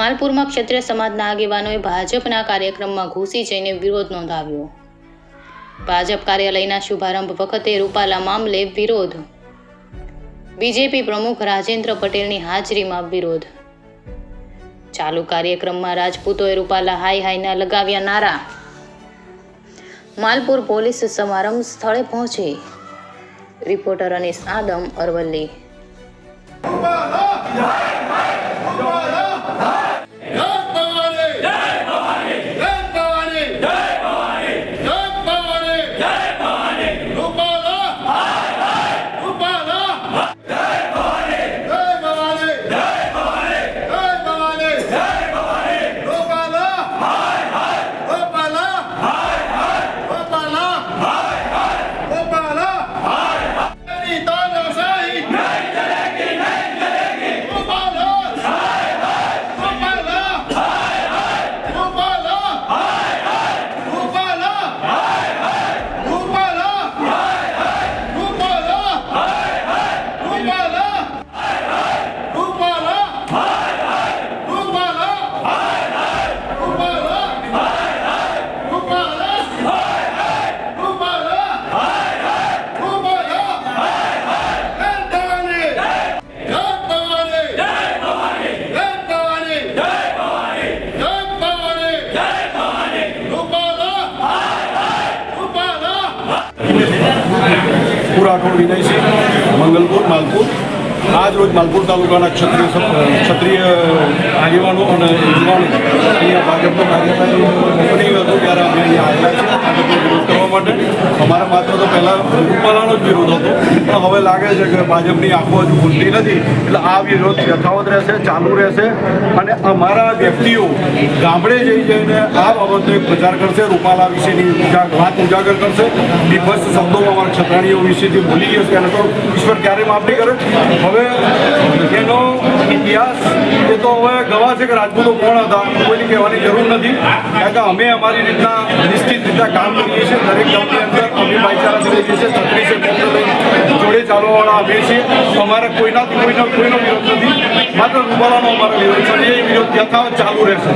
માલપુરમાં ક્ષત્રિય સમાજના આગેવાનોએ ભાજપના કાર્યક્રમમાં ઘૂસી જઈને વિરોધ નોંધાવ્યો। ભાજપ કાર્યાલયના શુભારંભ વખતે રૂપાલા મામલે વિરોધ। બીજેપી પ્રમુખ રાજેન્દ્ર પટેલની હાજરીમાં વિરોધ। ચાલુ કાર્યક્રમમાં રાજપૂતોએ રૂપાલા હાય હાયના લગાવ્યા નારા। માલપુર પોલીસ સમારંભ સ્થળે પહોંચી। રિપોર્ટર અનીસ આદમ, અરવલ્લી। રાઠોડ વિનયસિંહ, મંગલપુર, માલપુર। આજ રોજ માલપુર તાલુકાના ક્ષત્રિય આગેવાનો અને યુવાનો અહીંયા ભાજપનો કાર્યક્રમ ઓપનિંગ હતો ત્યારે અમે અહીંયા આવેલા છીએ વિરોધ કરવા માટે। અમારા માત્ર તો પહેલાં રૂપાલાનો જ વિરોધ હતો, પણ હવે લાગે છે કે ભાજપની આંખો હજુ ખુલતી નથી, એટલે આ વિરોધ યથાવત રહેશે, ચાલુ રહેશે। અને અમારા વ્યક્તિઓ ગામડે જઈને આ બાબતનો એક પ્રચાર કરશે, રૂપાલા વિશેની વાત ઉજાગર કરશે। નિર્ભસ્ત શબ્દોમાં અમારા ક્ષત્રાણીઓ વિશેથી બોલી ગયો છે, એને તો ઈશ્વર ક્યારે માફ નહીં કરે। હવે એનો ઇતિહાસ એ તો હવે ગવા છે કે રાજપૂતો કોણ હતા, કોઈની કહેવાની જરૂર નથી, કારણ કે અમે અમારી રીતના નિશ્ચિત રીતના કામ કરીએ છીએ। દરેક ગામની અંદર અમે ભાઈચારા કરીએ છીએ, છત્રી છે, જોડે ચાલવાવાળા અમે છીએ। અમારે કોઈનો વિરોધ નથી, માત્ર રૂપાલાનો અમારો વિરોધ છે, એ વિરોધ યથાવત ચાલુ રહેશે।